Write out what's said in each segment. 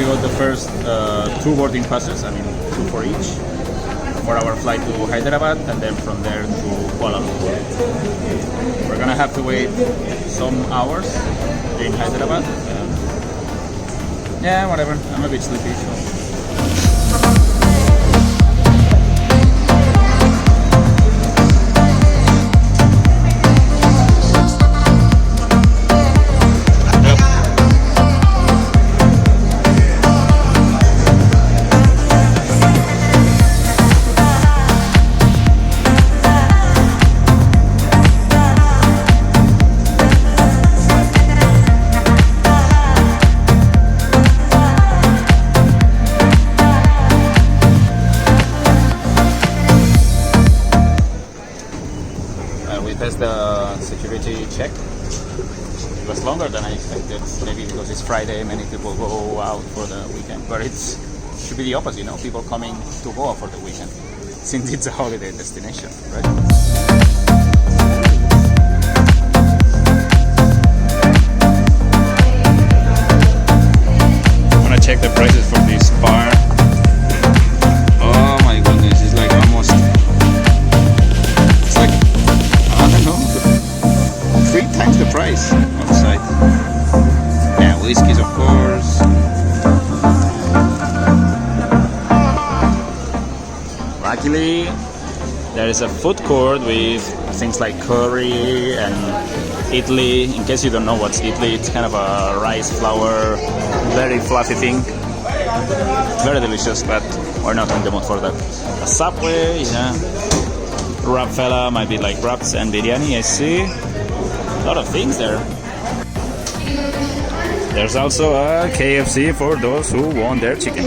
we got the first two boarding passes, I mean two for each, for our flight to Hyderabad and then from there to Kuala Lumpur. We're gonna have to wait some hours in Hyderabad. Yeah, whatever, I'm a bit sleepy, so. The security check. It was longer than I expected, maybe because it's Friday, many people go out for the weekend, but it should be the opposite, you know, people coming to Goa for the weekend, since it's a holiday destination, right? I'm gonna check the prices for this bar. Oh my goodness, it's like almost, it's like, I don't know, 3 times the price outside. Yeah, whiskeys of course. Luckily, there is a food court with things like curry and idli. In case you don't know what's idli, it's kind of a rice flour, very fluffy thing. Very delicious, but we're not in the mood for that. A Subway, yeah. Wrap fella might be like wraps and biryani, I see. A lot of things there. There's also a KFC for those who want their chicken.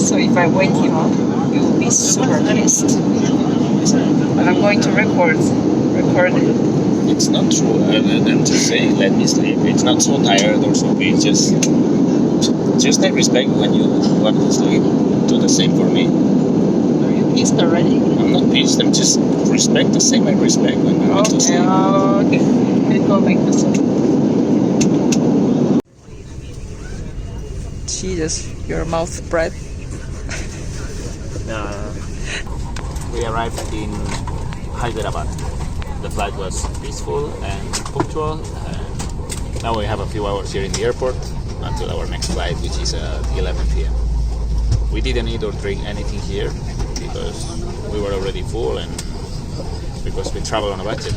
So if I wake him up, he will be super pissed. But I'm going to record it. It's not true. I'm just saying, let me sleep. It's not so tired or so big. Just take respect when you want to sleep. Do the same for me. Are you pissed already? I'm not pissed. I'm just respect the same I respect when you want to sleep. Okay. Let's go make this up. Jesus, your mouth breath. We arrived in Hyderabad. The flight was peaceful and punctual. And now we have a few hours here in the airport until our next flight, which is at 11 p.m. We didn't eat or drink anything here because we were already full and because we travel on a budget.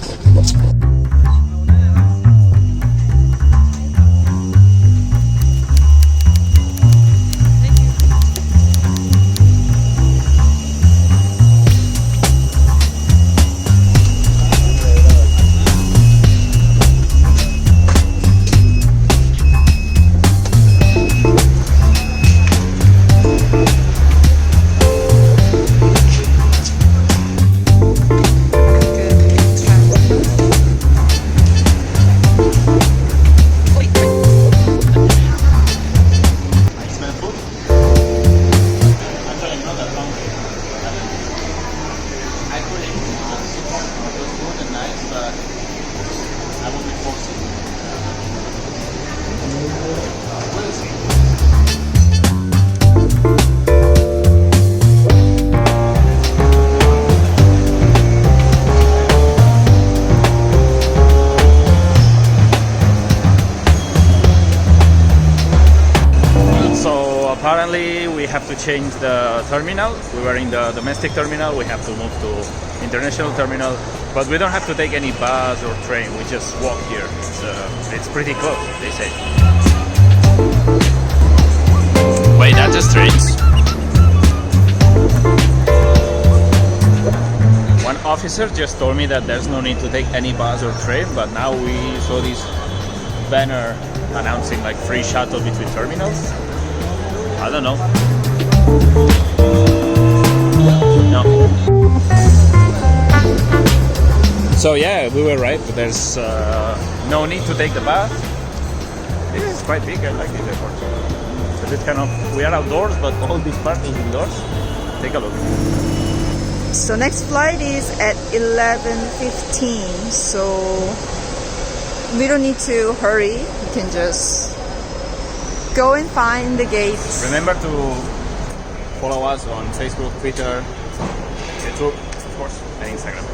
Apparently we have to change the terminal. We were in the domestic terminal, we have to move to international terminal, but we don't have to take any bus or train, we just walk here. It's pretty close, they say. Wait, that's a strange. One officer just told me that there's no need to take any bus or train, but now we saw this banner announcing like free shuttle between terminals. I don't know. No. So yeah, we were right. There's no need to take the bus. This is quite big. I like this airport. It's kind of, we are outdoors, but all this part is indoors. Take a look. So next flight is at 11:15. So we don't need to hurry. We can just go and find the gates. Remember to follow us on Facebook, Twitter, YouTube, of course, and Instagram.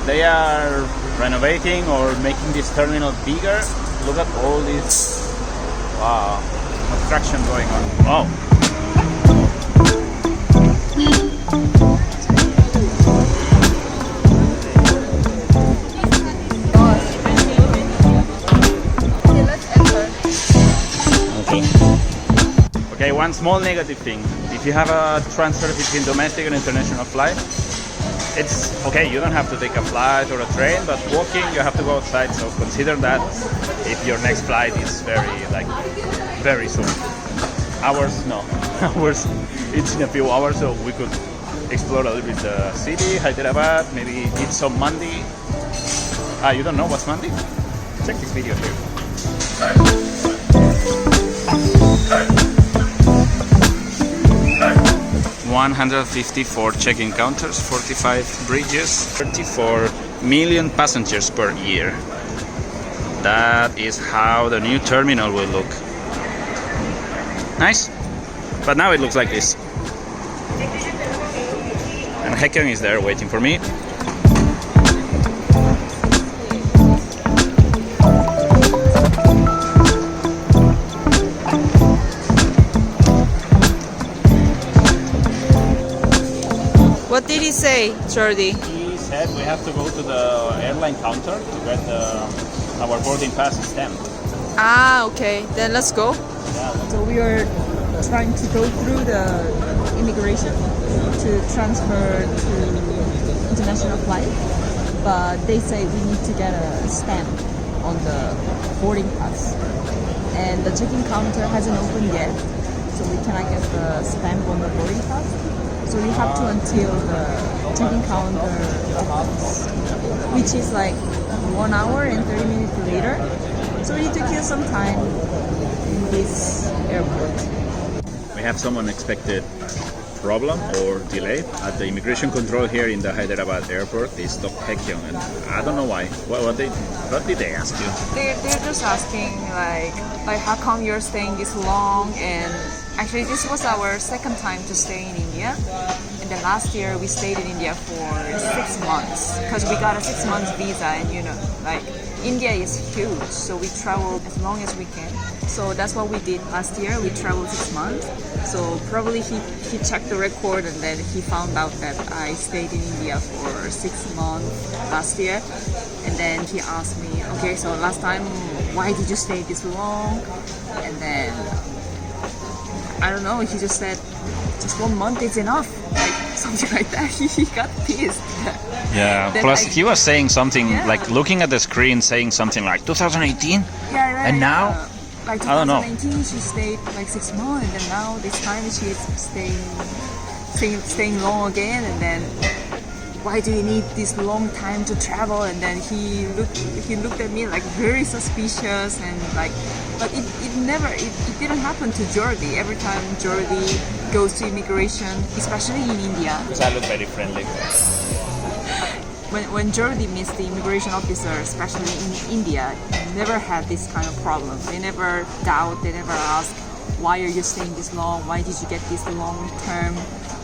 They are renovating or making this terminal bigger. Look at all this construction going on. Wow. Okay, one small negative thing. If you have a transfer between domestic and international flight, it's okay, you don't have to take a flight or a train, but walking, you have to go outside, so consider that if your next flight is very soon. Hours, no. Hours, it's in a few hours, so we could explore a little bit the city, Hyderabad, maybe eat some mandi. You don't know what's mandi? Check this video here. 154 check-in counters, 45 bridges, 34 million passengers per year. That is how the new terminal will look. Nice, but now it looks like this. And Hekeng is there waiting for me. What did he say, Jordi? He said we have to go to the airline counter to get our boarding pass stamped. Ah, okay. Then let's go. Yeah. So we are trying to go through the immigration to transfer to international flight, but they say we need to get a stamp on the boarding pass. And the check-in counter hasn't opened yet, so we cannot get the stamp on the boarding pass. So we have to until the check-in counter opens, which is like 1 hour and 30 minutes later. So we need to kill some time in this airport. We have some unexpected problem or delay at the immigration control here in the Hyderabad airport. They stopped Hekyong, and I don't know why. What did they ask you? They're just asking like how come you're staying this long? And actually this was our second time to stay in India. And then last year we stayed in India for 6 months because we got a 6 months visa, and you know, like India is huge, so we traveled as long as we can. So that's what we did last year. We traveled 6 months. So probably he checked the record, and then he found out that I stayed in India for 6 months last year. And then he asked me, okay, so last time, why did you stay this long? And then I don't know, he just said, just 1 month is enough, like something like that. He got pissed. Yeah, Then plus I- he was saying something, Yeah. like looking at the screen, saying something like 2018? Yeah, right. And now? Like I don't know. 2019, she stayed like 6 months, and then now this time she's staying long again. And then, why do you need this long time to travel? And then he looked at me like very suspicious, and like, but it didn't happen to Jordi. Every time Jordi goes to immigration, especially in India, Because I look very friendly. when Jordi meets the immigration officer, especially in India, never had this kind of problem. They never doubt, they never ask, why are you staying this long? Why did you get this long term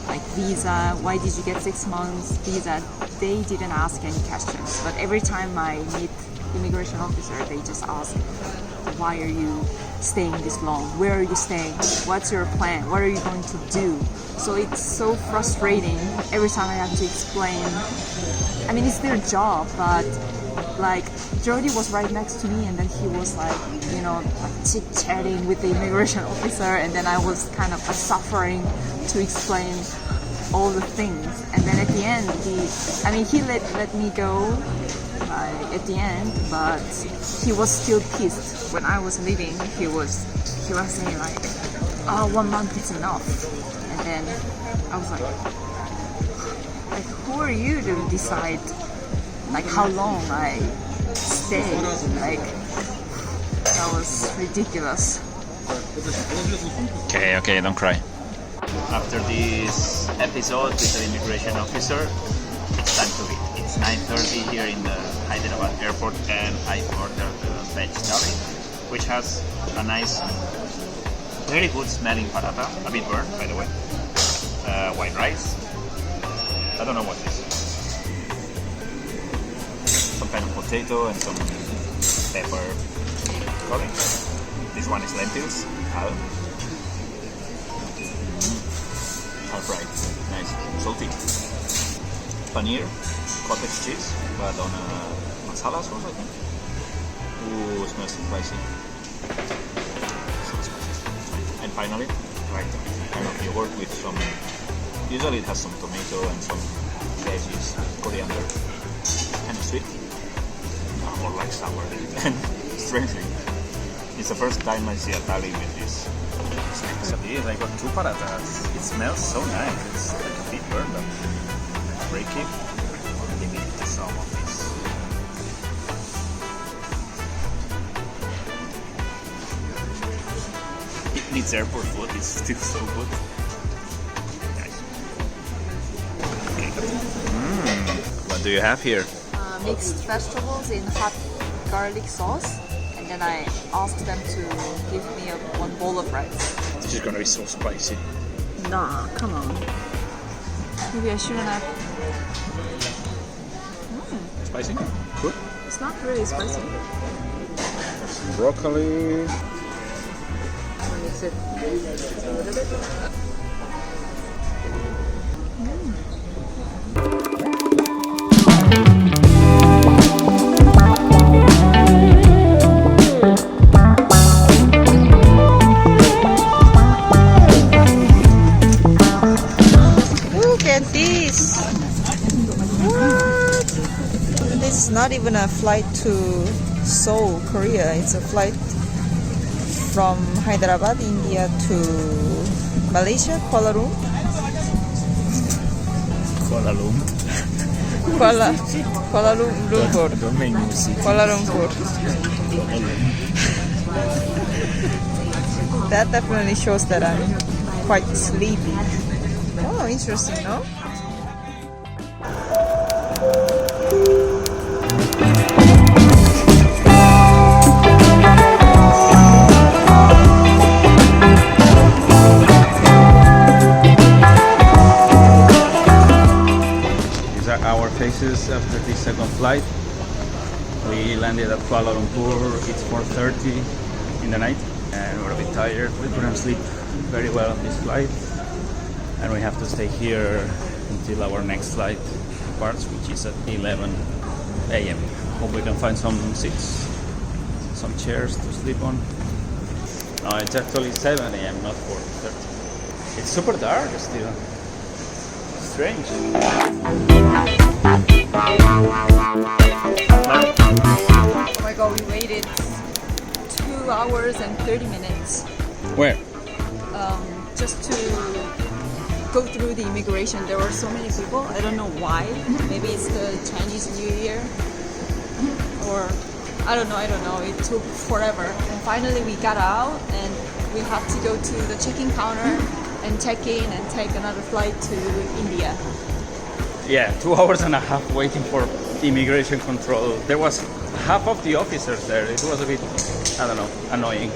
like visa? Why did you get 6 months visa? They didn't ask any questions. But every time I meet immigration officer, they just ask, why are you staying this long? Where are you staying? What's your plan? What are you going to do? So it's so frustrating every time I have to explain. I mean, it's their job, but like Jordi was right next to me, and then he was like, you know, like chit-chatting with the immigration officer, and then I was kind of suffering to explain all the things. And then at the end, he let me go at the end, but he was still pissed. When I was leaving, he was saying like, oh, 1 month is enough. And then I was like, who are you to decide like how long I stay? Like, that was ridiculous. Okay, don't cry. After this episode with the immigration officer, it's time to eat. It's 9:30 here in the Hyderabad airport, and I ordered the veg thali, which has a nice, very good smelling paratha, a bit burnt by the way, white rice. I don't know what this is. Some kind of potato and some pepper curry. This one is lentils, hal. Half fried, nice, salty. Paneer, cottage cheese, but on a masala sauce, I think. Ooh, smells spicy. Smells spicy. And finally, right, kind of yogurt with some. Usually it has some tomato and some veggies, coriander, kind of sweet, more like sour. And strangely, it's the first time I see a thali with this snacks. Yes, I got 2 parathas. It smells so nice. It's like a bit burned up. Break it. Give it some of this. It needs airport food. It's still so good. What do you have here? Mixed vegetables in hot garlic sauce, and then I asked them to give me 1 bowl of rice. This is gonna be so spicy. Nah, come on. Maybe I shouldn't have. Spicy? Good. It's not really spicy. Some broccoli. Mix it a little bit. Look at this! What? This is not even a flight to Seoul, Korea. It's a flight from Hyderabad, India to Malaysia, Kuala Lumpur. Kuala Lumpur. Kuala Lumpur. Don't make music. Kuala Lumpur. That definitely shows that I'm quite sleepy. Oh, interesting, no? These are our faces after the second flight. We landed at Kuala Lumpur. It's 4:30 in the night and we're a bit tired. We couldn't sleep very well on this flight and we have to stay here until our next flight departs, which is at 11 a.m. Hope we can find some seats, some chairs to sleep on. No, it's actually 7 a.m., not 4:30. It's super dark still. Strange. Oh my god, we waited 2 hours and 30 minutes Where? just to go through the immigration. There were so many people. I don't know why. Maybe it's the Chinese New Year or I don't know. It took forever. And finally we got out and we had to go to the check-in counter and check in and take another flight to India. Yeah, 2 hours and a half waiting for immigration control. There was half of the officers there. It was a bit, I don't know, annoying.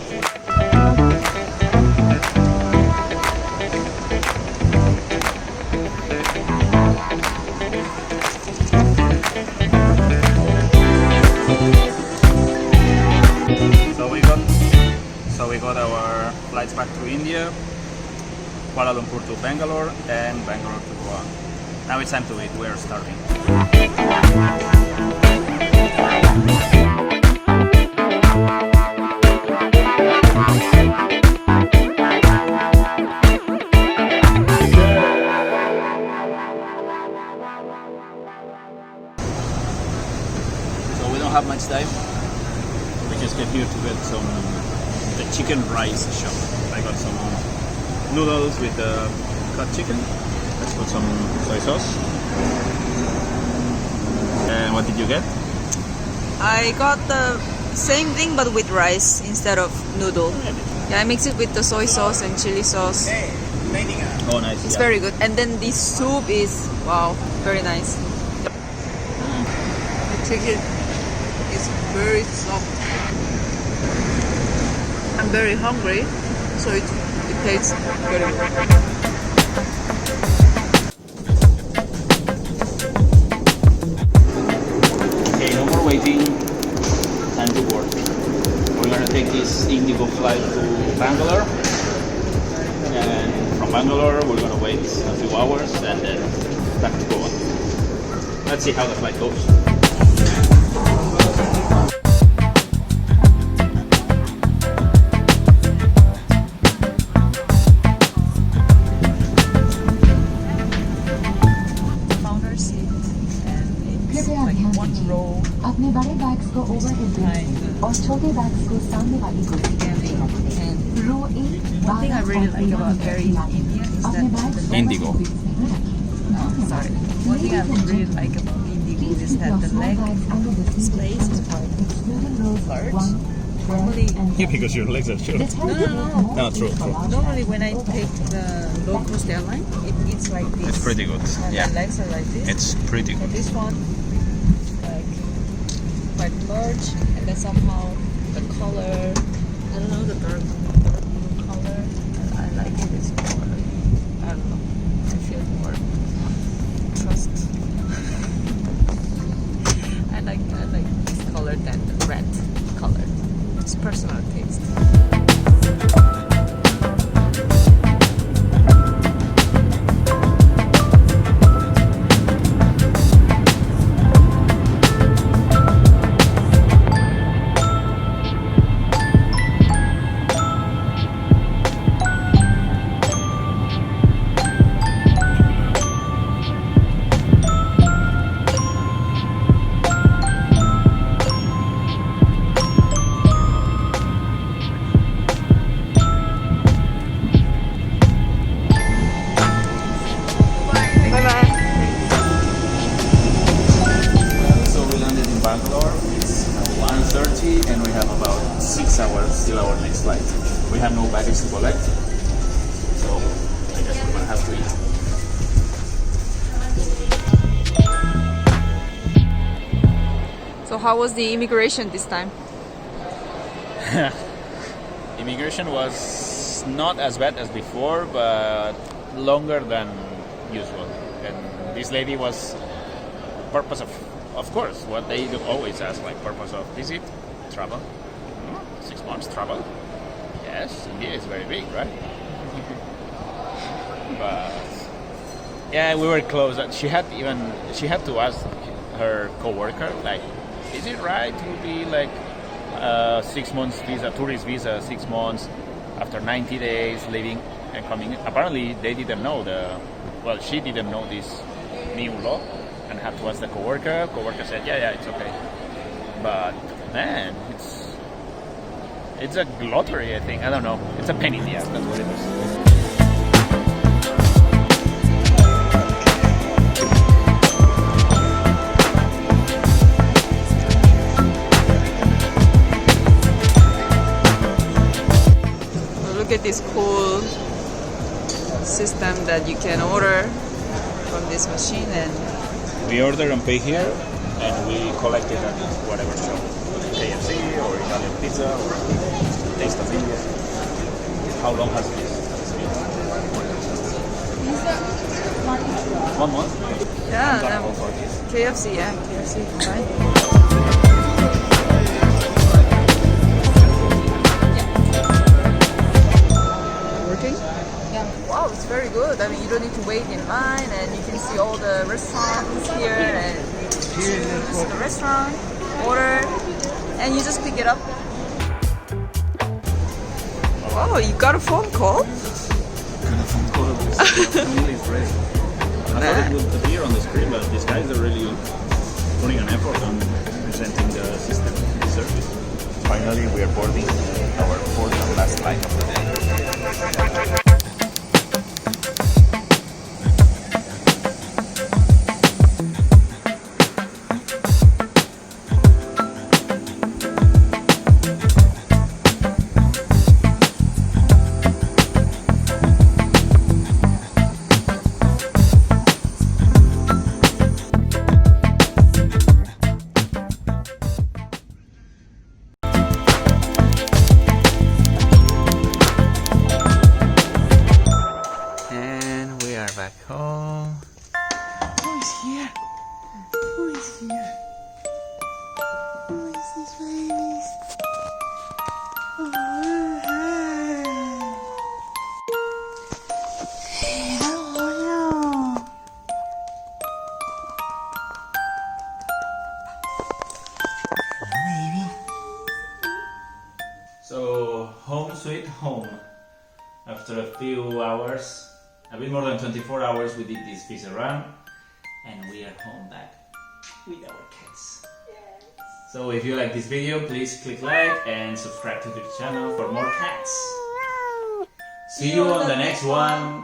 So we got our flights back to India, Kuala Lumpur to Bangalore, and Bangalore to Goa. Now it's time to eat. We are starving. So we don't have much time. We just came here to get the chicken rice shop. I got some noodles with cut chicken. Let's put some soy sauce. And what did you get? I got the same thing but with rice instead of noodle. Yeah, I mix it with the soy sauce and chili sauce. Oh, nice. It's very good. And then this soup is, wow, very nice. The chicken is very soft. I'm very hungry, so it tastes very good. Okay, no more waiting. Time to board. We're gonna take this Indigo flight to Bangalore. And from Bangalore, we're gonna wait a few hours and then back to Goa. Let's see how the flight goes. अपने बड़े bags को overhead और छोटे bags को सामने वाली कुर्सी पर रखें। रो 1 One thing I really like about Air India is that Indigo. sorry. One thing I really like about Indigo is that the leg space is quite large. Normally, Yeah, because your legs are short. no. No, true. Normally when I take the low cost airline, it's like this. It's pretty good. And Yeah, the legs are like this. it's pretty But good. this one, like, quite large, and then somehow the color, I don't know, the dark blue color, and I like it. It's more, I don't know, I feel more trust. I like this color than the red color. It's personal taste. still our next flight. We have no baggage to collect, so I guess we're gonna have to eat. So how was the immigration this time? Immigration was not as bad as before, but longer than usual. And this lady was purpose of course, what they do always ask, like purpose of visit, travel. 6 months travel. Yes, India is very big, right? But yeah, we were close. She had to ask her co-worker, like, is it right to be like 6 months visa, tourist visa, 6 months after 90 days leaving and coming? Apparently they didn't know she didn't know this new law and had to ask the co-worker. Co-worker said, yeah, it's okay. But man, it's a lottery, I think. I don't know. It's a pain in the ass, that's what it is. Look at this cool system that you can order from this machine, and We order and pay here, and we collect it at whatever shop. KFC or Italian pizza or Taste of India. How long has this been? 1 month? yeah, KFC, fine. Working? Yeah. Wow, it's very good. I mean, you don't need to wait in line, and you can see all the restaurants here, and choose the restaurant, order, and you just pick it up. Oh, you got a phone call? I thought it would appear on the screen, but these guys are really putting an effort on presenting the system, the service. Finally, we are boarding our fourth and last flight of the day. Back home. Who is here? Who is here? Who is this baby? Oh, hey. How are you? Baby. So, home sweet home. After a few hours, a bit more than 24 hours, we did this visa run, and we are home back with our cats. Yes. So if you like this video, please click like and subscribe to the channel for more cats. See you on the next one.